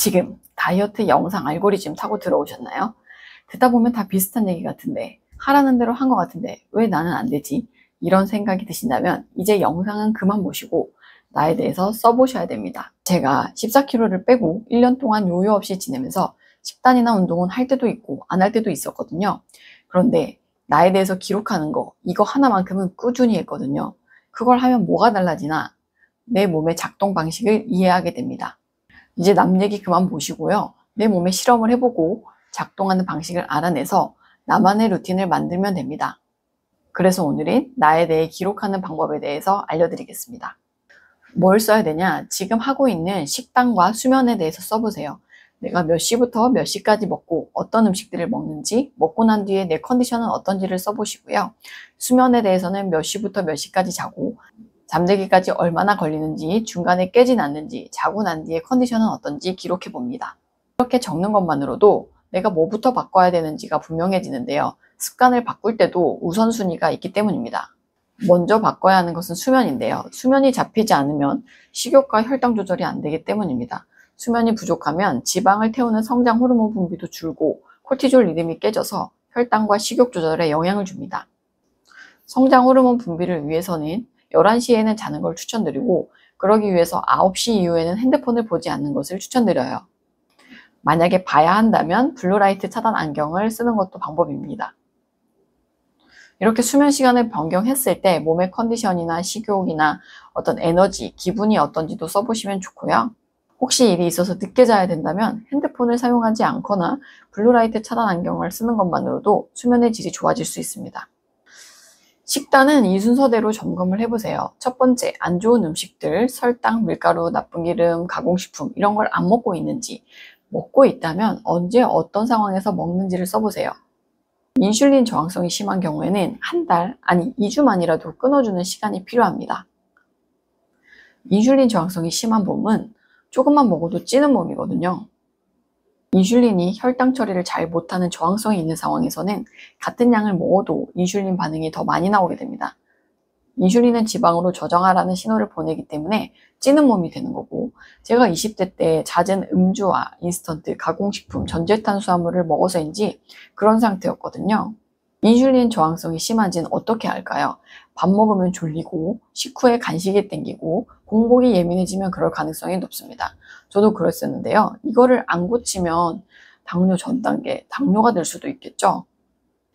지금 다이어트 영상 알고리즘 타고 들어오셨나요? 듣다 보면 다 비슷한 얘기 같은데, 하라는 대로 한 것 같은데 왜 나는 안 되지? 이런 생각이 드신다면 이제 영상은 그만 보시고 나에 대해서 써보셔야 됩니다. 제가 14kg를 빼고 1년 동안 요요 없이 지내면서 식단이나 운동은 할 때도 있고 안 할 때도 있었거든요. 그런데 나에 대해서 기록하는 거, 이거 하나만큼은 꾸준히 했거든요. 그걸 하면 뭐가 달라지나? 내 몸의 작동 방식을 이해하게 됩니다. 이제 남 얘기 그만 보시고요. 내 몸에 실험을 해보고 작동하는 방식을 알아내서 나만의 루틴을 만들면 됩니다. 그래서 오늘은 나에 대해 기록하는 방법에 대해서 알려드리겠습니다. 뭘 써야 되냐? 지금 하고 있는 식단과 수면에 대해서 써보세요. 내가 몇 시부터 몇 시까지 먹고 어떤 음식들을 먹는지, 먹고 난 뒤에 내 컨디션은 어떤지를 써보시고요. 수면에 대해서는 몇 시부터 몇 시까지 자고 잠들기까지 얼마나 걸리는지, 중간에 깨진 않는지, 자고 난 뒤에 컨디션은 어떤지 기록해 봅니다. 이렇게 적는 것만으로도 내가 뭐부터 바꿔야 되는지가 분명해지는데요. 습관을 바꿀 때도 우선순위가 있기 때문입니다. 먼저 바꿔야 하는 것은 수면인데요. 수면이 잡히지 않으면 식욕과 혈당 조절이 안 되기 때문입니다. 수면이 부족하면 지방을 태우는 성장 호르몬 분비도 줄고 코티졸 리듬이 깨져서 혈당과 식욕 조절에 영향을 줍니다. 성장 호르몬 분비를 위해서는 11시에는 자는 걸 추천드리고, 그러기 위해서 9시 이후에는 핸드폰을 보지 않는 것을 추천드려요. 만약에 봐야 한다면 블루라이트 차단 안경을 쓰는 것도 방법입니다. 이렇게 수면 시간을 변경했을 때 몸의 컨디션이나 식욕이나 어떤 에너지, 기분이 어떤지도 써보시면 좋고요. 혹시 일이 있어서 늦게 자야 된다면 핸드폰을 사용하지 않거나 블루라이트 차단 안경을 쓰는 것만으로도 수면의 질이 좋아질 수 있습니다. 식단은 이 순서대로 점검을 해보세요. 첫 번째, 안 좋은 음식들, 설탕, 밀가루, 나쁜 기름, 가공식품 이런 걸 안 먹고 있는지, 먹고 있다면 언제 어떤 상황에서 먹는지를 써보세요. 인슐린 저항성이 심한 경우에는 한 달, 아니 2주만이라도 끊어주는 시간이 필요합니다. 인슐린 저항성이 심한 몸은 조금만 먹어도 찌는 몸이거든요. 인슐린이 혈당 처리를 잘 못하는 저항성이 있는 상황에서는 같은 양을 먹어도 인슐린 반응이 더 많이 나오게 됩니다. 인슐린은 지방으로 저장하라는 신호를 보내기 때문에 찌는 몸이 되는 거고, 제가 20대 때 잦은 음주와 인스턴트, 가공식품, 전제탄수화물을 먹어서인지 그런 상태였거든요. 인슐린 저항성이 심한지는 어떻게 알까요? 밥 먹으면 졸리고, 식후에 간식이 땡기고, 공복이 예민해지면 그럴 가능성이 높습니다. 저도 그랬었는데요. 이거를 안 고치면 당뇨 전 단계, 당뇨가 될 수도 있겠죠.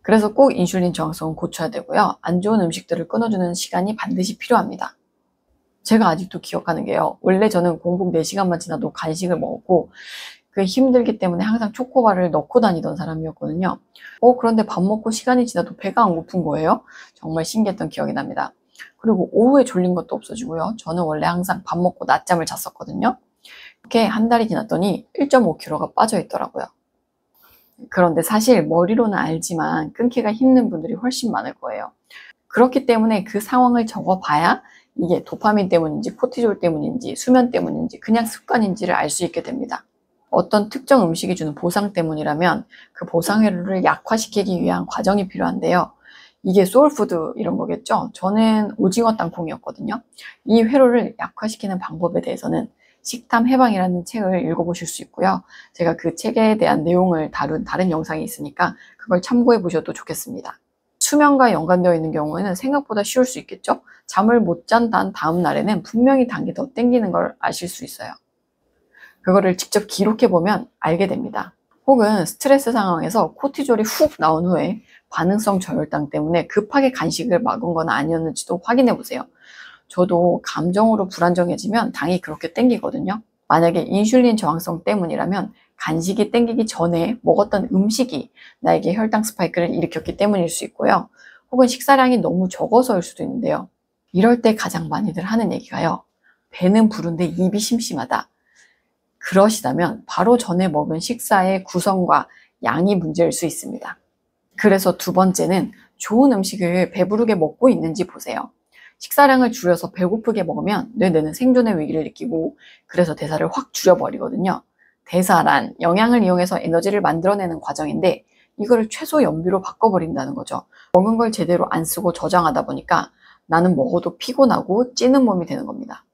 그래서 꼭 인슐린 저항성은 고쳐야 되고요. 안 좋은 음식들을 끊어주는 시간이 반드시 필요합니다. 제가 아직도 기억하는 게요. 원래 저는 공복 4시간만 지나도 간식을 먹었고, 그게 힘들기 때문에 항상 초코바를 넣고 다니던 사람이었거든요. 그런데 밥 먹고 시간이 지나도 배가 안 고픈 거예요. 정말 신기했던 기억이 납니다. 그리고 오후에 졸린 것도 없어지고요. 저는 원래 항상 밥 먹고 낮잠을 잤었거든요. 이렇게 한 달이 지났더니 1.5kg가 빠져 있더라고요. 그런데 사실 머리로는 알지만 끊기가 힘든 분들이 훨씬 많을 거예요. 그렇기 때문에 그 상황을 적어봐야 이게 도파민 때문인지 코티졸 때문인지 수면 때문인지 그냥 습관인지를 알 수 있게 됩니다. 어떤 특정 음식이 주는 보상 때문이라면 그 보상 회로를 약화시키기 위한 과정이 필요한데요. 이게 소울푸드 이런 거겠죠. 저는 오징어 땅콩이었거든요. 이 회로를 약화시키는 방법에 대해서는 식탐 해방이라는 책을 읽어보실 수 있고요. 제가 그 책에 대한 내용을 다룬 다른 영상이 있으니까 그걸 참고해 보셔도 좋겠습니다. 수면과 연관되어 있는 경우에는 생각보다 쉬울 수 있겠죠. 잠을 못 잔 다음 날에는 분명히 단 게 더 땡기는 걸 아실 수 있어요. 그거를 직접 기록해 보면 알게 됩니다. 혹은 스트레스 상황에서 코티졸이 훅 나온 후에 반응성 저혈당 때문에 급하게 간식을 먹은 건 아니었는지도 확인해 보세요. 저도 감정으로 불안정해지면 당이 그렇게 땡기거든요. 만약에 인슐린 저항성 때문이라면 간식이 땡기기 전에 먹었던 음식이 나에게 혈당 스파이크를 일으켰기 때문일 수 있고요. 혹은 식사량이 너무 적어서일 수도 있는데요. 이럴 때 가장 많이들 하는 얘기가요. 배는 부른데 입이 심심하다. 그러시다면 바로 전에 먹은 식사의 구성과 양이 문제일 수 있습니다. 그래서 두 번째는 좋은 음식을 배부르게 먹고 있는지 보세요. 식사량을 줄여서 배고프게 먹으면 뇌는 생존의 위기를 느끼고 그래서 대사를 확 줄여버리거든요. 대사란 영양을 이용해서 에너지를 만들어내는 과정인데 이거를 최소 연비로 바꿔버린다는 거죠. 먹은 걸 제대로 안 쓰고 저장하다 보니까 나는 먹어도 피곤하고 찌는 몸이 되는 겁니다.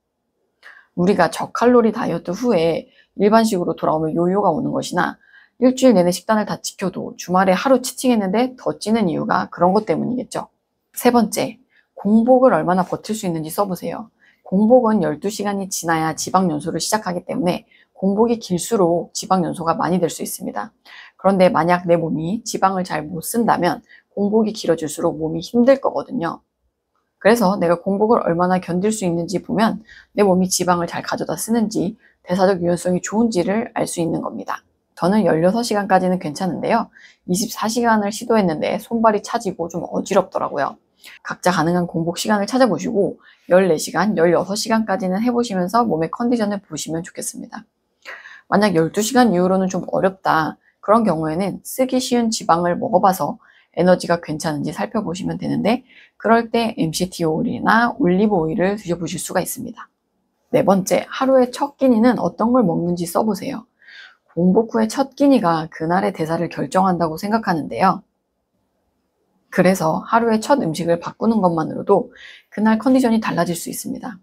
우리가 저칼로리 다이어트 후에 일반식으로 돌아오면 요요가 오는 것이나 일주일 내내 식단을 다 지켜도 주말에 하루 치팅했는데 더 찌는 이유가 그런 것 때문이겠죠. 세 번째, 공복을 얼마나 버틸 수 있는지 써보세요. 공복은 12시간이 지나야 지방 연소를 시작하기 때문에 공복이 길수록 지방 연소가 많이 될 수 있습니다. 그런데 만약 내 몸이 지방을 잘 못 쓴다면 공복이 길어질수록 몸이 힘들 거거든요. 그래서 내가 공복을 얼마나 견딜 수 있는지 보면 내 몸이 지방을 잘 가져다 쓰는지 대사적 유연성이 좋은지를 알 수 있는 겁니다. 저는 16시간까지는 괜찮은데요. 24시간을 시도했는데 손발이 차지고 좀 어지럽더라고요. 각자 가능한 공복 시간을 찾아보시고 14시간, 16시간까지는 해보시면서 몸의 컨디션을 보시면 좋겠습니다. 만약 12시간 이후로는 좀 어렵다. 그런 경우에는 쓰기 쉬운 지방을 먹어봐서 에너지가 괜찮은지 살펴보시면 되는데 그럴 때 MCT 오일이나 올리브 오일을 드셔보실 수가 있습니다. 네 번째, 하루의 첫 끼니는 어떤 걸 먹는지 써보세요. 공복 후의 첫 끼니가 그날의 대사를 결정한다고 생각하는데요. 그래서 하루의 첫 음식을 바꾸는 것만으로도 그날 컨디션이 달라질 수 있습니다.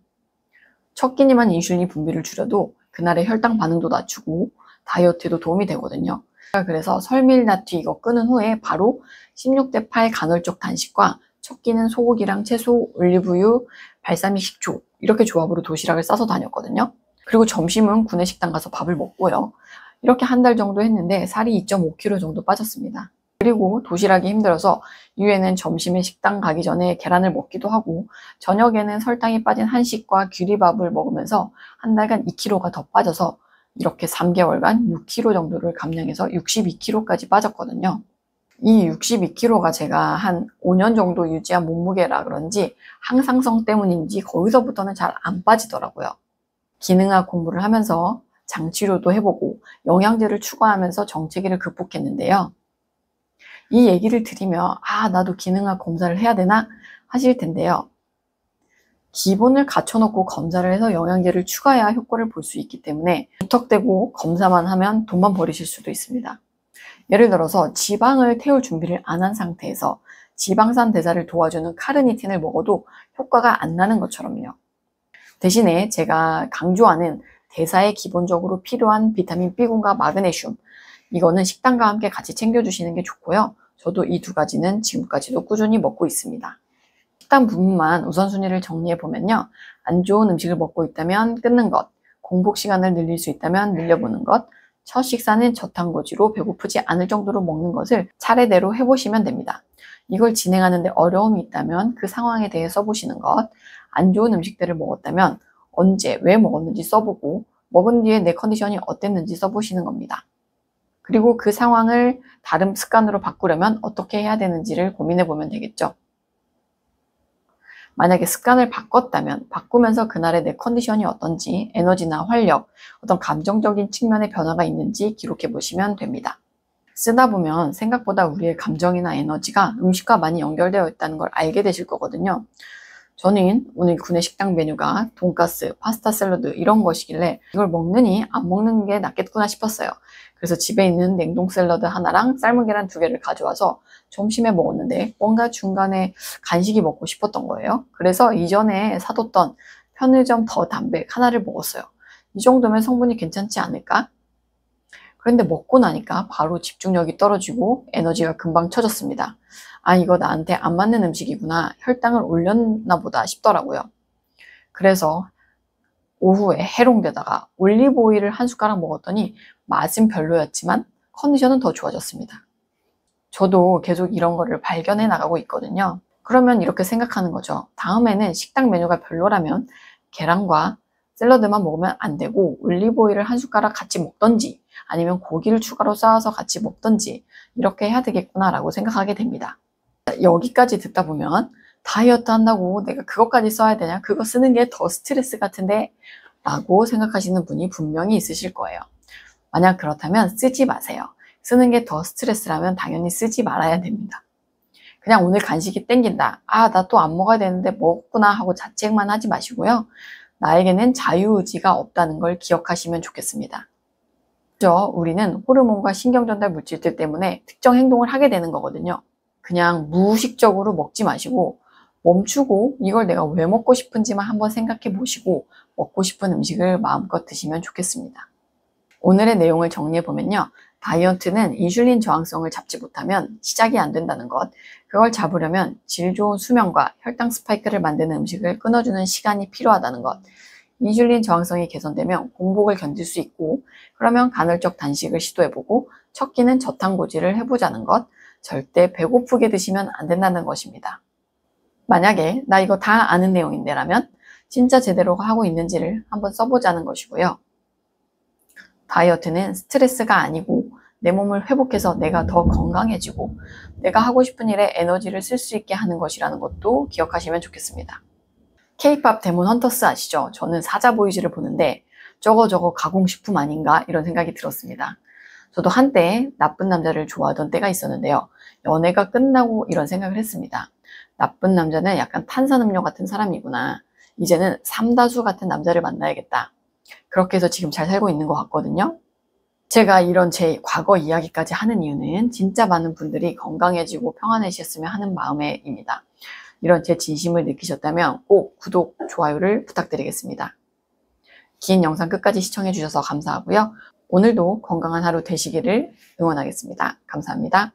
첫 끼니만 인슐린 분비를 줄여도 그날의 혈당 반응도 낮추고 다이어트에도 도움이 되거든요. 그래서 설밀나트 이거 끊은 후에 바로 16대 8 간헐적 단식과 첫 끼는 소고기랑 채소, 올리브유, 발사믹 식초 이렇게 조합으로 도시락을 싸서 다녔거든요. 그리고 점심은 구내식당 가서 밥을 먹고요. 이렇게 한 달 정도 했는데 살이 2.5kg 정도 빠졌습니다. 그리고 도시락이 힘들어서 이후에는 점심에 식당 가기 전에 계란을 먹기도 하고 저녁에는 설탕이 빠진 한식과 귀리밥을 먹으면서 한 달간 2kg가 더 빠져서 이렇게 3개월간 6kg 정도를 감량해서 62kg까지 빠졌거든요. 이 62kg가 제가 한 5년 정도 유지한 몸무게라 그런지 항상성 때문인지 거기서부터는 잘 안 빠지더라고요. 기능학 공부를 하면서 장치료도 해보고 영양제를 추가하면서 정체기를 극복했는데요. 이 얘기를 드리며 나도 기능학 검사를 해야 되나 하실 텐데요. 기본을 갖춰놓고 검사를 해서 영양제를 추가해야 효과를 볼 수 있기 때문에 무턱대고 검사만 하면 돈만 버리실 수도 있습니다. 예를 들어서 지방을 태울 준비를 안 한 상태에서 지방산 대사를 도와주는 카르니틴을 먹어도 효과가 안 나는 것처럼요. 대신에 제가 강조하는 대사에 기본적으로 필요한 비타민 B군과 마그네슘, 이거는 식단과 함께 같이 챙겨주시는 게 좋고요. 저도 이 두 가지는 지금까지도 꾸준히 먹고 있습니다. 식단 부분만 우선순위를 정리해보면요. 안 좋은 음식을 먹고 있다면 끊는 것, 공복 시간을 늘릴 수 있다면 늘려보는 것, 첫 식사는 저탄고지로 배고프지 않을 정도로 먹는 것을 차례대로 해보시면 됩니다. 이걸 진행하는데 어려움이 있다면 그 상황에 대해 써보시는 것, 안 좋은 음식들을 먹었다면 언제, 왜 먹었는지 써보고 먹은 뒤에 내 컨디션이 어땠는지 써보시는 겁니다. 그리고 그 상황을 다른 습관으로 바꾸려면 어떻게 해야 되는지를 고민해보면 되겠죠. 만약에 습관을 바꿨다면 바꾸면서 그날의 내 컨디션이 어떤지 에너지나 활력, 어떤 감정적인 측면의 변화가 있는지 기록해 보시면 됩니다. 쓰다 보면 생각보다 우리의 감정이나 에너지가 음식과 많이 연결되어 있다는 걸 알게 되실 거거든요. 저는 오늘 구내식당 메뉴가 돈가스, 파스타 샐러드 이런 것이길래 이걸 먹느니 안 먹는 게 낫겠구나 싶었어요. 그래서 집에 있는 냉동 샐러드 하나랑 삶은 계란 2개를 가져와서 점심에 먹었는데 뭔가 중간에 간식이 먹고 싶었던 거예요. 그래서 이전에 사뒀던 편의점 더 담백 하나를 먹었어요. 이 정도면 성분이 괜찮지 않을까? 그런데 먹고 나니까 바로 집중력이 떨어지고 에너지가 금방 처졌습니다. 이거 나한테 안 맞는 음식이구나. 혈당을 올렸나 보다 싶더라고요. 그래서 오후에 해롱되다가 올리브 오일을 한 숟가락 먹었더니 맛은 별로였지만 컨디션은 더 좋아졌습니다. 저도 계속 이런 거를 발견해 나가고 있거든요. 그러면 이렇게 생각하는 거죠. 다음에는 식당 메뉴가 별로라면 계란과 샐러드만 먹으면 안 되고 올리브 오일을 한 숟가락 같이 먹던지 아니면 고기를 추가로 쌓아서 같이 먹던지 이렇게 해야 되겠구나라고 생각하게 됩니다. 여기까지 듣다 보면 다이어트 한다고 내가 그것까지 써야 되냐? 그거 쓰는 게 더 스트레스 같은데? 라고 생각하시는 분이 분명히 있으실 거예요. 만약 그렇다면 쓰지 마세요. 쓰는 게 더 스트레스라면 당연히 쓰지 말아야 됩니다. 그냥 오늘 간식이 땡긴다. 나 또 안 먹어야 되는데 먹었구나 하고 자책만 하지 마시고요. 나에게는 자유의지가 없다는 걸 기억하시면 좋겠습니다. 그죠? 우리는 호르몬과 신경전달 물질들 때문에 특정 행동을 하게 되는 거거든요. 그냥 무의식적으로 먹지 마시고 멈추고 이걸 내가 왜 먹고 싶은지만 한번 생각해 보시고 먹고 싶은 음식을 마음껏 드시면 좋겠습니다. 오늘의 내용을 정리해보면요. 다이어트는 인슐린 저항성을 잡지 못하면 시작이 안 된다는 것, 그걸 잡으려면 질 좋은 수면과 혈당 스파이크를 만드는 음식을 끊어주는 시간이 필요하다는 것, 인슐린 저항성이 개선되면 공복을 견딜 수 있고, 그러면 간헐적 단식을 시도해보고 첫 끼는 저탄고지를 해보자는 것, 절대 배고프게 드시면 안 된다는 것입니다. 만약에 나 이거 다 아는 내용인데 라면 진짜 제대로 하고 있는지를 한번 써보자는 것이고요. 다이어트는 스트레스가 아니고 내 몸을 회복해서 내가 더 건강해지고 내가 하고 싶은 일에 에너지를 쓸 수 있게 하는 것이라는 것도 기억하시면 좋겠습니다. K-팝 데몬 헌터스 아시죠? 저는 사자보이즈를 보는데 저거 가공식품 아닌가 이런 생각이 들었습니다. 저도 한때 나쁜 남자를 좋아하던 때가 있었는데요. 연애가 끝나고 이런 생각을 했습니다. 나쁜 남자는 약간 탄산음료 같은 사람이구나. 이제는 삼다수 같은 남자를 만나야겠다. 그렇게 해서 지금 잘 살고 있는 것 같거든요. 제가 이런 제 과거 이야기까지 하는 이유는 진짜 많은 분들이 건강해지고 평안해지셨으면 하는 마음에입니다. 이런 제 진심을 느끼셨다면 꼭 구독, 좋아요를 부탁드리겠습니다. 긴 영상 끝까지 시청해주셔서 감사하고요. 오늘도 건강한 하루 되시기를 응원하겠습니다. 감사합니다.